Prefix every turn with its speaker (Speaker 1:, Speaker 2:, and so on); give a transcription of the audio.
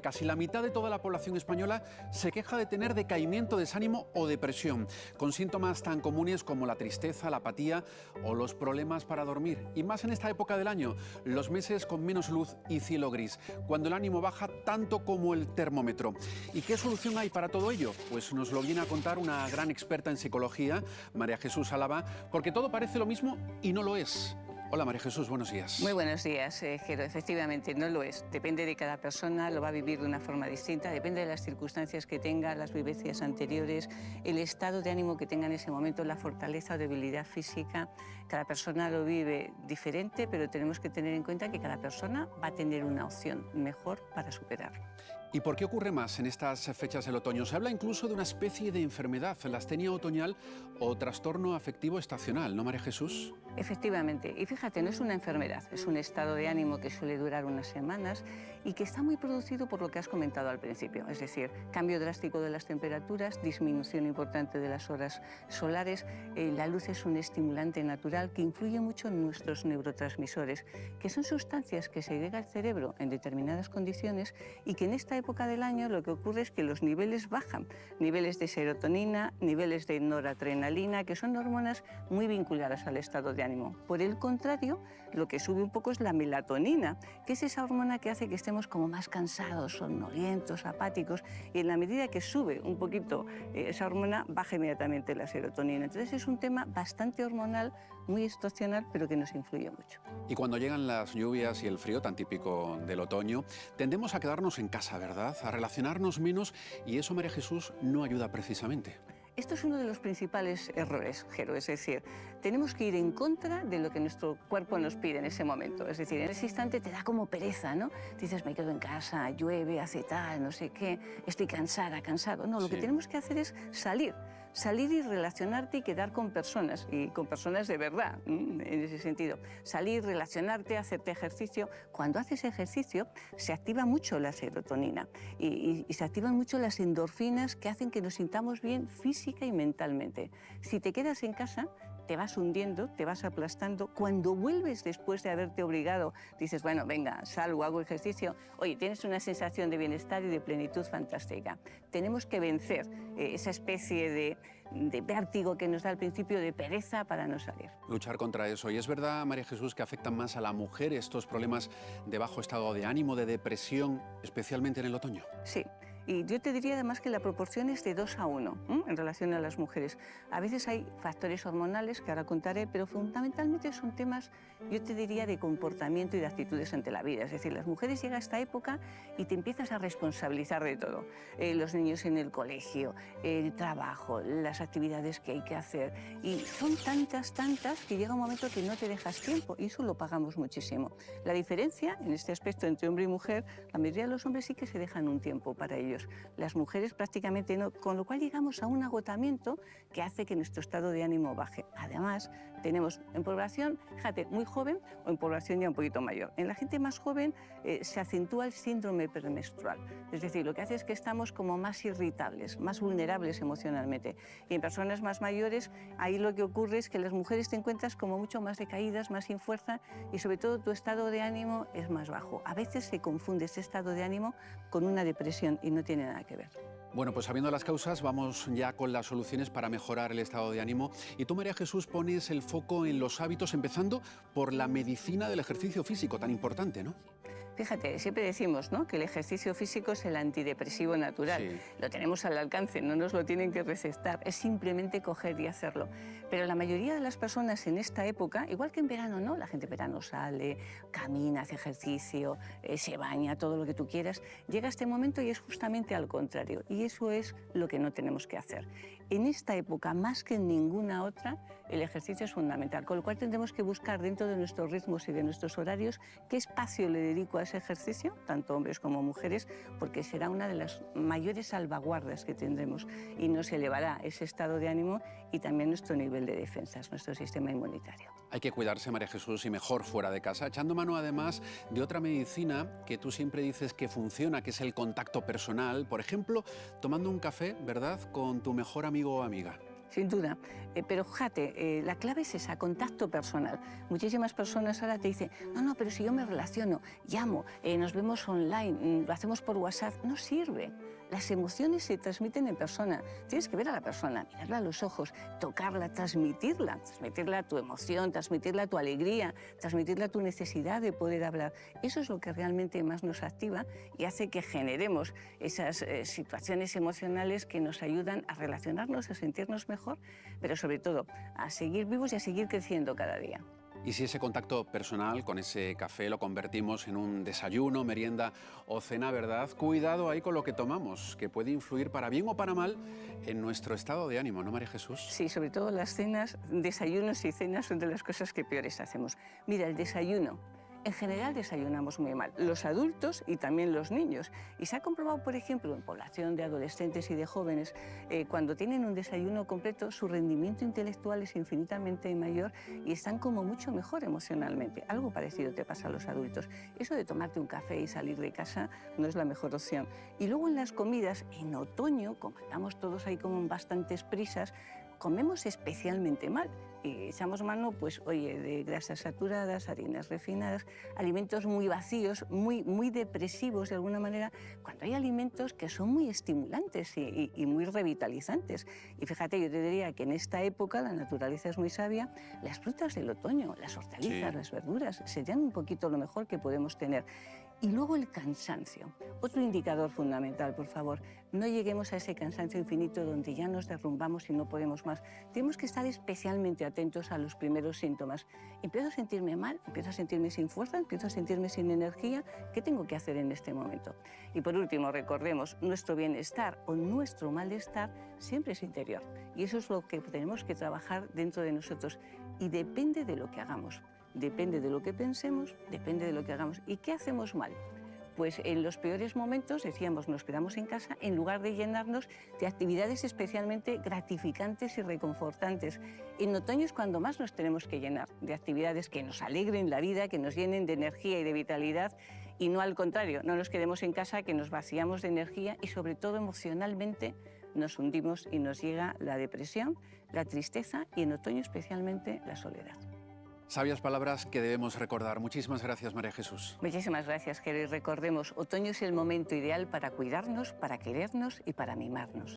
Speaker 1: Casi la mitad de toda la población española se queja de tener decaimiento, desánimo o depresión, con síntomas tan comunes como la tristeza, la apatía o los problemas para dormir. Y más en esta época del año, los meses con menos luz y cielo gris, cuando el ánimo baja tanto como el termómetro. ¿Y qué solución hay para todo ello? Pues nos lo viene a contar una gran experta en psicología, María Jesús Álava, porque todo parece lo mismo y no lo es. Hola María Jesús, buenos días.
Speaker 2: Muy buenos días, Jero. Efectivamente, no lo es. Depende de cada persona, lo va a vivir de una forma distinta, depende de las circunstancias que tenga, las vivencias anteriores, el estado de ánimo que tenga en ese momento, la fortaleza o debilidad física. Cada persona lo vive diferente, pero tenemos que tener en cuenta que cada persona va a tener una opción mejor para superarlo.
Speaker 1: ¿Y por qué ocurre más en estas fechas del otoño? Se habla incluso de una especie de enfermedad, la astenia otoñal o trastorno afectivo estacional, ¿no, María Jesús?
Speaker 2: Efectivamente, y fíjate, no es una enfermedad, es un estado de ánimo que suele durar unas semanas y que está muy producido por lo que has comentado al principio, es decir, cambio drástico de las temperaturas, disminución importante de las horas solares. La luz es un estimulante natural que influye mucho en nuestros neurotransmisores, que son sustancias que segrega el cerebro en determinadas condiciones y que en esta época del año lo que ocurre es que los niveles bajan, niveles de serotonina, niveles de noradrenalina, que son hormonas muy vinculadas al estado de ánimo. Por el contrario, lo que sube un poco es la melatonina, que es esa hormona que hace que estemos como más cansados, somnolientos, apáticos, y en la medida que sube un poquito esa hormona, baja inmediatamente la serotonina. Entonces es un tema bastante hormonal, muy estacional, pero que nos influye mucho.
Speaker 1: Y cuando llegan las lluvias y el frío tan típico del otoño, tendemos a quedarnos en casa, ¿verdad? A relacionarnos menos, y eso, María Jesús, no ayuda precisamente.
Speaker 2: Esto es uno de los principales errores, Jero, es decir, tenemos que ir en contra de lo que nuestro cuerpo nos pide en ese momento. Es decir, en ese instante te da como pereza, ¿no? Dices, me quedo en casa, llueve, hace tal, no sé qué, estoy cansada, cansado. No, lo que tenemos que hacer es salir y relacionarte y quedar con personas, y con personas de verdad, en ese sentido. Salir, relacionarte, hacerte ejercicio. Cuando haces ejercicio se activa mucho la serotonina y se activan mucho las endorfinas que hacen que nos sintamos bien física y mentalmente. Si te quedas en casa, te vas hundiendo, te vas aplastando. Cuando vuelves después de haberte obligado, dices, bueno, venga, salgo, hago ejercicio. Oye, tienes una sensación de bienestar y de plenitud fantástica. Tenemos que vencer esa especie de vértigo que nos da al principio, de pereza, para no salir.
Speaker 1: Luchar contra eso. Y es verdad, María Jesús, que afectan más a la mujer estos problemas de bajo estado de ánimo, de depresión, especialmente en el otoño.
Speaker 2: Sí. Y yo te diría además que la proporción es de 2 a 1 en relación a las mujeres. A veces hay factores hormonales, que ahora contaré, pero fundamentalmente son temas, yo te diría, de comportamiento y de actitudes ante la vida. Es decir, las mujeres llegan a esta época y te empiezas a responsabilizar de todo. Los niños en el colegio, el trabajo, las actividades que hay que hacer. Y son tantas que llega un momento que no te dejas tiempo, y eso lo pagamos muchísimo. La diferencia en este aspecto entre hombre y mujer, la mayoría de los hombres sí que se dejan un tiempo para ellos. Las mujeres prácticamente no, con lo cual llegamos a un agotamiento que hace que nuestro estado de ánimo baje. Además, tenemos en población, fíjate, muy joven o en población ya un poquito mayor. En la gente más joven se acentúa el síndrome premenstrual. Es decir, lo que hace es que estamos como más irritables, más vulnerables emocionalmente. Y en personas más mayores, ahí lo que ocurre es que las mujeres te encuentras como mucho más decaídas, más sin fuerza, y sobre todo tu estado de ánimo es más bajo. A veces se confunde ese estado de ánimo con una depresión y no tiene nada que ver.
Speaker 1: Bueno, pues sabiendo las causas, vamos ya con las soluciones para mejorar el estado de ánimo. Y tú, María Jesús, pones el foco en los hábitos, empezando por la medicina del ejercicio físico, tan importante, ¿no?
Speaker 2: Fíjate, siempre decimos, ¿no?, que el ejercicio físico es el antidepresivo natural.
Speaker 1: Sí.
Speaker 2: Lo tenemos al alcance, no nos lo tienen que recetar, es simplemente coger y hacerlo. Pero la mayoría de las personas en esta época, igual que en verano, ¿no? La gente en verano sale, camina, hace ejercicio, se baña, todo lo que tú quieras. Llega este momento y es justamente al contrario. Y eso es lo que no tenemos que hacer. En esta época, más que en ninguna otra, el ejercicio es fundamental, con lo cual tendremos que buscar dentro de nuestros ritmos y de nuestros horarios qué espacio le dedico a ese ejercicio, tanto hombres como mujeres, porque será una de las mayores salvaguardas que tendremos y nos elevará ese estado de ánimo y también nuestro nivel de defensas, nuestro sistema inmunitario.
Speaker 1: Hay que cuidarse, María Jesús, y mejor fuera de casa, echando mano además de otra medicina que tú siempre dices que funciona, que es el contacto personal, por ejemplo, tomando un café, ¿verdad?, con tu mejor amigo o amiga.
Speaker 2: Sin duda, pero fíjate, la clave es esa, contacto personal. Muchísimas personas ahora te dicen, no, pero si yo me relaciono, llamo, nos vemos online, lo hacemos por WhatsApp, no sirve. Las emociones se transmiten en persona. Tienes que ver a la persona, mirarla a los ojos, tocarla, transmitirla tu emoción, transmitirla tu alegría, transmitirla tu necesidad de poder hablar. Eso es lo que realmente más nos activa y hace que generemos esas situaciones emocionales que nos ayudan a relacionarnos, a sentirnos mejor, pero sobre todo a seguir vivos y a seguir creciendo cada día.
Speaker 1: Y si ese contacto personal con ese café lo convertimos en un desayuno, merienda o cena, ¿verdad? Cuidado ahí con lo que tomamos, que puede influir para bien o para mal en nuestro estado de ánimo, ¿no, María Jesús?
Speaker 2: Sí, sobre todo las cenas, desayunos y cenas son de las cosas que peores hacemos. Mira, el desayuno. En general desayunamos muy mal, los adultos y también los niños. Y se ha comprobado, por ejemplo, en población de adolescentes y de jóvenes, cuando tienen un desayuno completo, su rendimiento intelectual es infinitamente mayor y están como mucho mejor emocionalmente. Algo parecido te pasa a los adultos. Eso de tomarte un café y salir de casa no es la mejor opción. Y luego en las comidas, en otoño, como andamos todos ahí con bastantes prisas, comemos especialmente mal. Y echamos mano, pues, oye, de grasas saturadas, harinas refinadas, alimentos muy vacíos, muy depresivos de alguna manera, cuando hay alimentos que son muy estimulantes y muy revitalizantes. Y fíjate, yo te diría que en esta época la naturaleza es muy sabia, las frutas del otoño, las hortalizas, las verduras, serían un poquito lo mejor que podemos tener. Y luego el cansancio. Otro indicador fundamental, por favor. No lleguemos a ese cansancio infinito donde ya nos derrumbamos y no podemos más. Tenemos que estar especialmente atentos a los primeros síntomas. Empiezo a sentirme mal, empiezo a sentirme sin fuerza, empiezo a sentirme sin energía. ¿Qué tengo que hacer en este momento? Y por último, recordemos, nuestro bienestar o nuestro malestar siempre es interior. Y eso es lo que tenemos que trabajar dentro de nosotros. Y depende de lo que hagamos. Depende de lo que pensemos, depende de lo que hagamos. ¿Y qué hacemos mal? Pues en los peores momentos, decíamos, nos quedamos en casa en lugar de llenarnos de actividades especialmente gratificantes y reconfortantes. En otoño es cuando más nos tenemos que llenar de actividades que nos alegren la vida, que nos llenen de energía y de vitalidad, y no al contrario, no nos quedemos en casa, que nos vaciamos de energía y sobre todo emocionalmente nos hundimos y nos llega la depresión, la tristeza y en otoño especialmente la soledad.
Speaker 1: Sabias palabras que debemos recordar. Muchísimas gracias, María Jesús.
Speaker 2: Muchísimas gracias, Jerry. Recordemos, otoño es el momento ideal para cuidarnos, para querernos y para mimarnos.